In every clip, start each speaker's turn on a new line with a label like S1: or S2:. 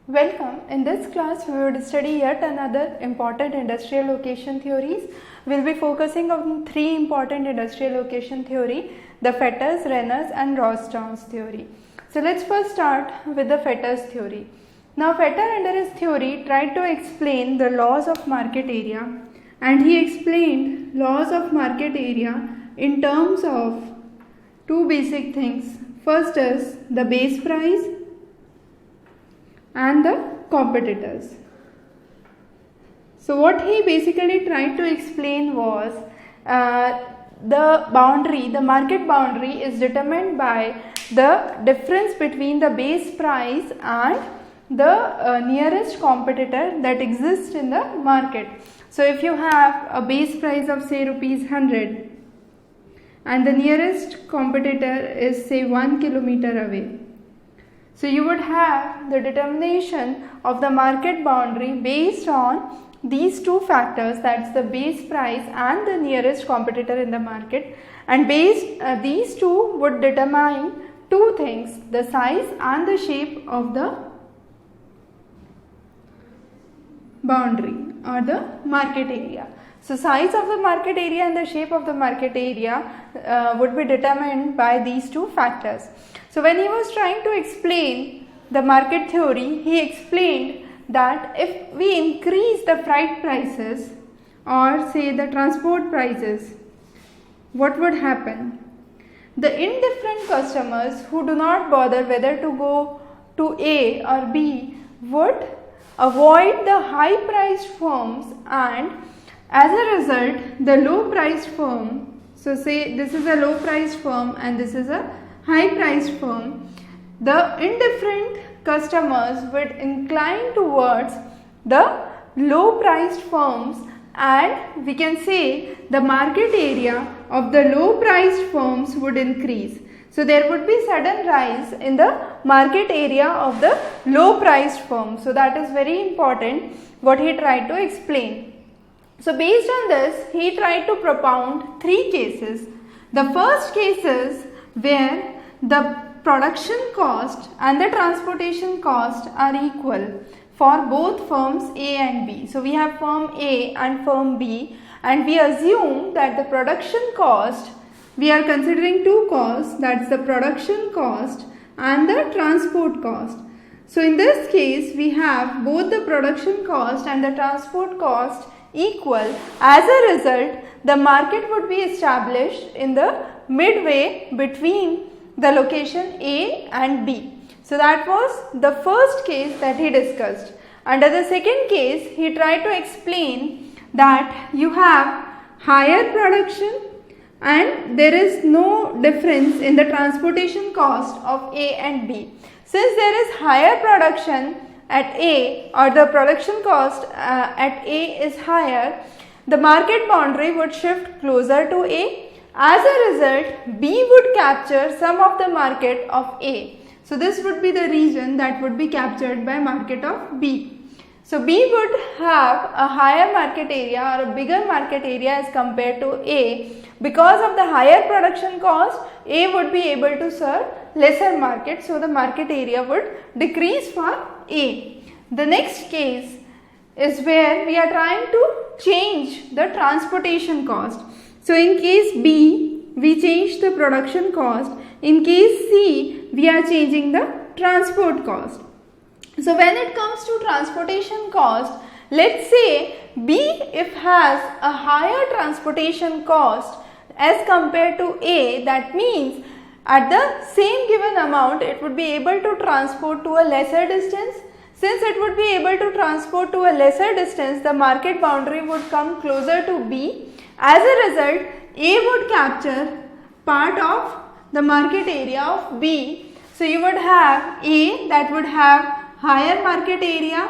S1: Welcome. In this class, we would study yet another important industrial location theories. We will be focusing on three important industrial location theory: the Fetters, Renners and Ross-Jones theory. So let's first start with the Fetters theory. Now Fetter under his theory tried to explain the laws of market area, and he explained laws of market area in terms of two basic things. First is the base price and the competitors. So what he basically tried to explain was the market boundary is determined by the difference between the base price and the nearest competitor that exists in the market. So if you have a base price of say ₹100 and the nearest competitor is say 1 kilometer away, so you would have the determination of the market boundary based on these two factors, that's the base price and the nearest competitor in the market, and these two would determine two things: the size and the shape of the boundary or the market area. So size of the market area and the shape of the market area would be determined by these two factors. So when he was trying to explain the market theory, he explained that if we increase the freight prices or say the transport prices, what would happen? The indifferent customers who do not bother whether to go to A or B would avoid the high priced firms, and as a result the low priced firm, so say this is a low priced firm and this is a high priced firm, the indifferent customers would incline towards the low priced firms, and we can say the market area of the low priced firms would increase. So there would be sudden rise in the market area of the low priced firm. So that is very important what he tried to explain. So based on this, he tried to propound three cases. The first case is where the production cost and the transportation cost are equal for both firms A and B. So we have firm A and firm B, and we assume that the production cost, we are considering two costs, that's the production cost and the transport cost. So in this case, we have both the production cost and the transport cost equal. As a result, the market would be established in the midway between the location A and B. So that was the first case that he discussed. Under the second case, he tried to explain that you have higher production and there is no difference in the transportation cost of A and B. Since there is higher production at A, or the production cost at A is higher, the market boundary would shift closer to A. As a result, B would capture some of the market of A. So this would be the region that would be captured by market of B. So B would have a higher market area or a bigger market area as compared to A. Because of the higher production cost, A would be able to serve lesser market, so the market area would decrease for A. The next case is where we are trying to change the transportation cost. So in case B, we change the production cost. In case C, we are changing the transport cost. So when it comes to transportation cost, let's say B if has a higher transportation cost as compared to A, that means at the same given amount it would be able to transport to a lesser distance. Since it would be able to transport to a lesser distance, the market boundary would come closer to B. As a result, A would capture part of the market area of B. So you would have A that would have higher market area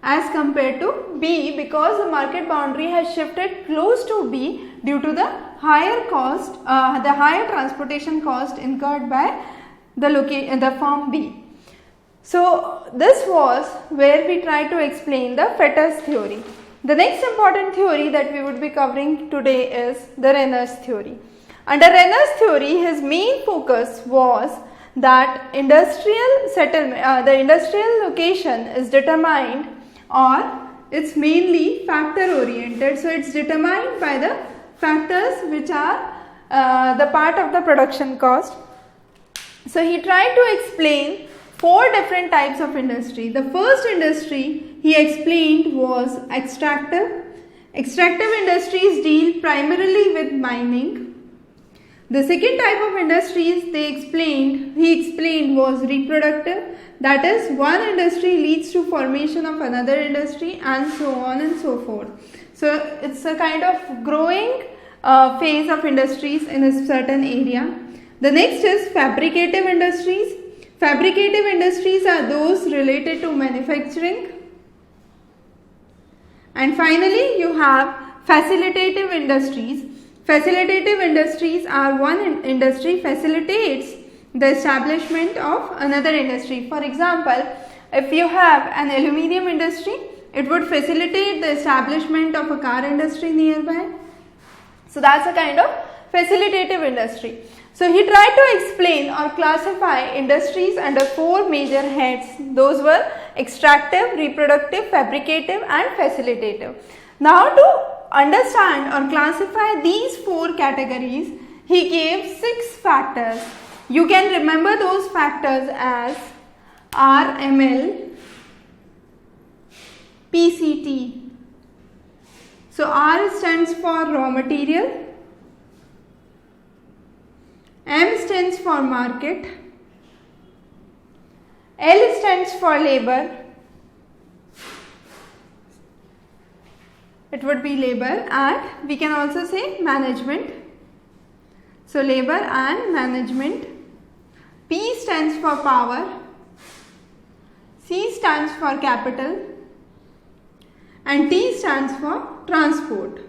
S1: as compared to B, because the market boundary has shifted close to B due to the higher cost, the higher transportation cost incurred by the firm B. So this was where we tried to explain the Fetters theory. The next important theory that we would be covering today is the Renners theory. Under Renners theory, his main focus was that industrial settlement, the industrial location is determined, or it's mainly factor oriented. So it's determined by the factors which are the part of the production cost. So he tried to explain 4 different types of industry. The first industry he explained was extractive. Extractive industries deal primarily with mining. The second type of industries he explained was reproductive. That is, one industry leads to formation of another industry, and so on and so forth. So it's a kind of growing phase of industries in a certain area. The next is fabricative industries. Fabricative industries are those related to manufacturing. And finally, you have facilitative industries. Facilitative industries are one industry facilitates the establishment of another industry. For example, if you have an aluminium industry, it would facilitate the establishment of a car industry nearby. So that's a kind of facilitative industry. So he tried to explain or classify industries under 4 major heads. Those were extractive, reproductive, fabricative and facilitative. Now to understand or classify these 4 categories, he gave 6 factors. You can remember those factors as RML, PCT. So R stands for raw material, M stands for market, L stands for labor, it would be labor, and we can also say management. So labor and management. P stands for power, C stands for capital, and T stands for transport.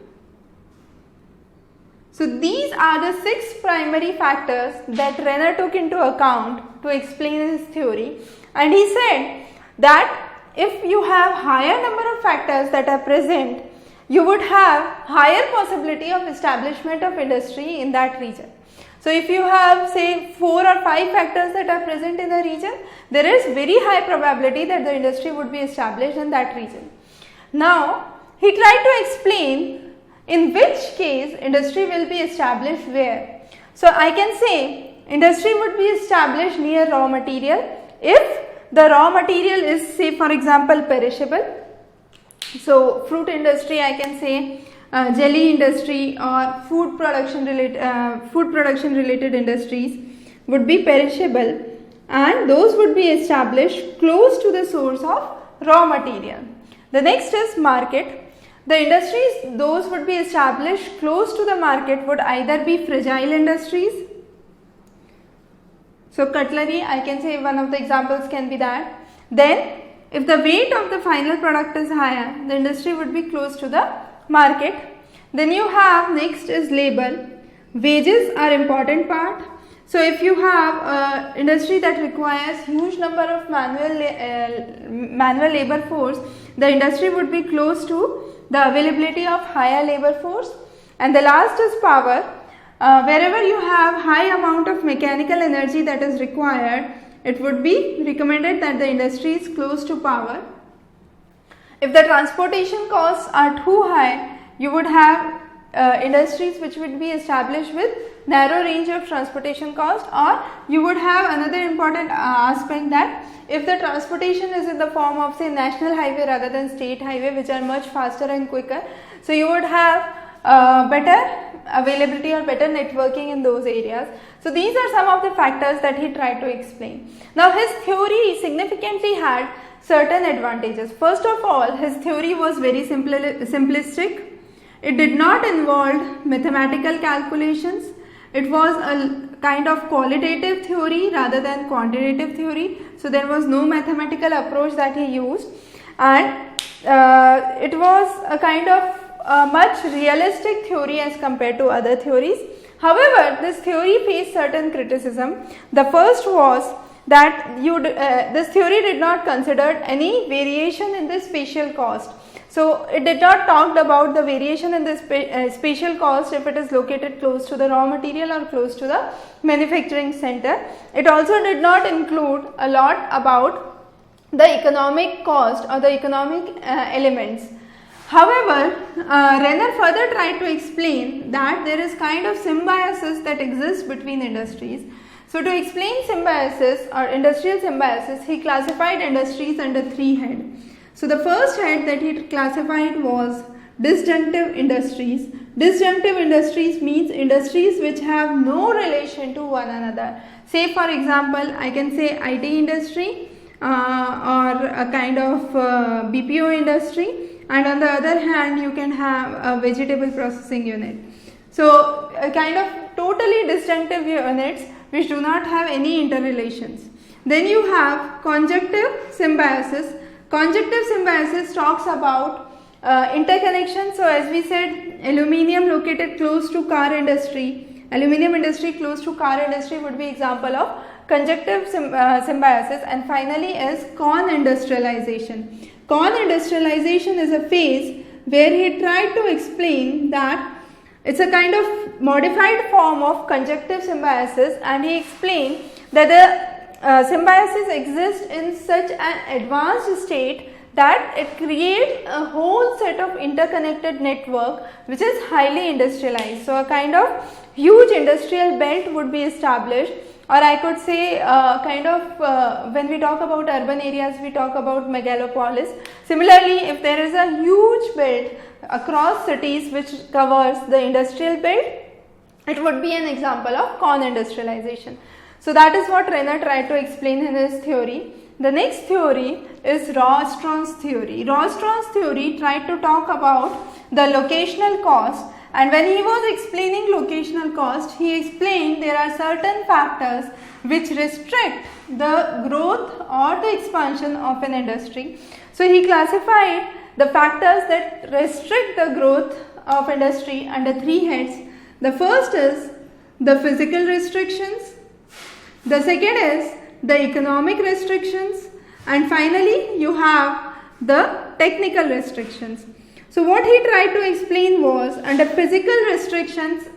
S1: So these are the 6 primary factors that Renner took into account to explain his theory, and he said that if you have higher number of factors that are present, you would have higher possibility of establishment of industry in that region. So if you have say 4 or 5 factors that are present in a region, there is very high probability that the industry would be established in that region. Now he tried to explain in which case industry will be established where. So I can say industry would be established near raw material if the raw material is, say for example, perishable. So fruit industry, I can say jelly industry or food production related industries would be perishable, and those would be established close to the source of raw material. The next is market. The industries, those would be established close to the market would either be fragile industries. So cutlery, I can say one of the examples can be that. Then if the weight of the final product is higher, the industry would be close to the market. Then you have next is labor. Wages are important part. So if you have industry that requires huge number of manual labor force, the industry would be close to the availability of higher labor force. And the last is power. Wherever you have high amount of mechanical energy that is required, it would be recommended that the industry is close to power. If the transportation costs are too high, you would have industries which would be established with narrow range of transportation cost, or you would have another important aspect that if the transportation is in the form of say national highway rather than state highway, which are much faster and quicker, so you would have better availability or better networking in those areas. So these are some of the factors that he tried to explain. Now his theory significantly had certain advantages. First of all, his theory was very simplistic. It did not involve mathematical calculations. It was a kind of qualitative theory rather than quantitative theory. So there was no mathematical approach that he used, and it was a kind of much realistic theory as compared to other theories. However, this theory faced certain criticism. The first was that this theory did not consider any variation in the spatial cost. So it did not talk about the variation in the spatial cost if it is located close to the raw material or close to the manufacturing center. It also did not include a lot about the economic cost or the economic elements. However, Renner further tried to explain that there is kind of symbiosis that exists between industries. So to explain symbiosis or industrial symbiosis, he classified industries under 3 heads. So the first head that he classified was disjunctive industries. Disjunctive industries means industries which have no relation to one another. Say for example, I can say IT industry or a kind of BPO industry, and on the other hand you can have a vegetable processing unit. So a kind of totally disjunctive units which do not have any interrelations. Then you have conjunctive symbiosis. Conjunctive symbiosis talks about interconnection. So as we said, aluminium located close to car industry, aluminium industry close to car industry would be example of conjunctive symbiosis. And finally is corn industrialization. Corn industrialization is a phase where he tried to explain that it's a kind of modified form of conjunctive symbiosis, and he explained that the symbiosis exists in such an advanced state that it creates a whole set of interconnected network which is highly industrialized. So a kind of huge industrial belt would be established, or I could say when we talk about urban areas, we talk about megalopolis. Similarly, if there is a huge belt across cities which covers the industrial belt, it would be an example of corn industrialization. So that is what Renner tried to explain in his theory. The next theory is Rostron's theory. Rostron's theory tried to talk about the locational cost, and when he was explaining locational cost, he explained there are certain factors which restrict the growth or the expansion of an industry. So he classified the factors that restrict the growth of industry under 3 heads. The first is the physical restrictions. The second is the economic restrictions, and finally you have the technical restrictions. So what he tried to explain was, under physical restrictions,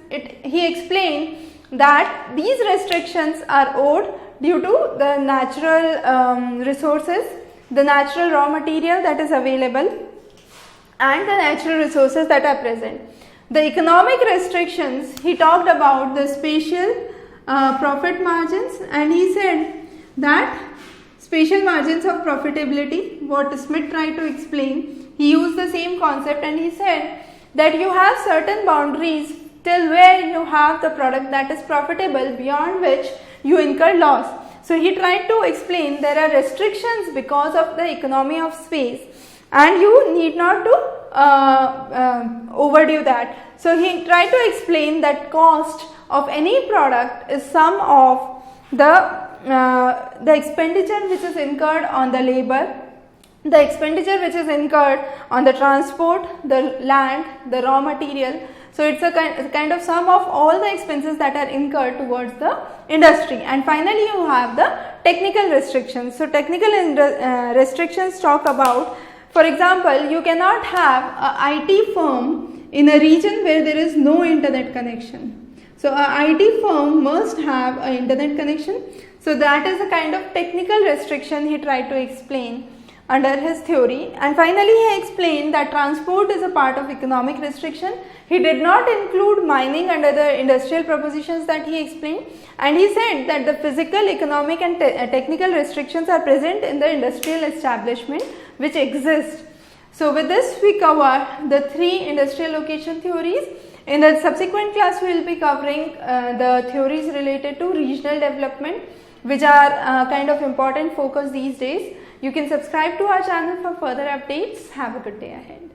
S1: he explained that these restrictions are owed due to the natural resources, the natural raw material that is available, and the natural resources that are present. The economic restrictions, he talked about the spatial profit margins, and he said that spatial margins of profitability, what Smith tried to explain, he used the same concept, and he said that you have certain boundaries till where you have the product that is profitable, beyond which you incur loss. So he tried to explain there are restrictions because of the economy of space, and you need not to overdo that. So he tried to explain that cost of any product is sum of the expenditure which is incurred on the labor, the expenditure which is incurred on the transport, the land, the raw material. So it's a kind of sum of all the expenses that are incurred towards the industry. And finally you have the technical restrictions. So technical restrictions talk about, for example, you cannot have a IT firm in a region where there is no internet connection. So a IT firm must have an internet connection. So that is a kind of technical restriction he tried to explain under his theory. And finally he explained that transport is a part of economic restriction. He did not include mining under the industrial propositions that he explained, and he said that the physical, economic and technical restrictions are present in the industrial establishment which exist. So with this we cover the 3 industrial location theories. In the subsequent class we will be covering the theories related to regional development, which are kind of important focus these days. You can subscribe to our channel for further updates. Have a good day ahead.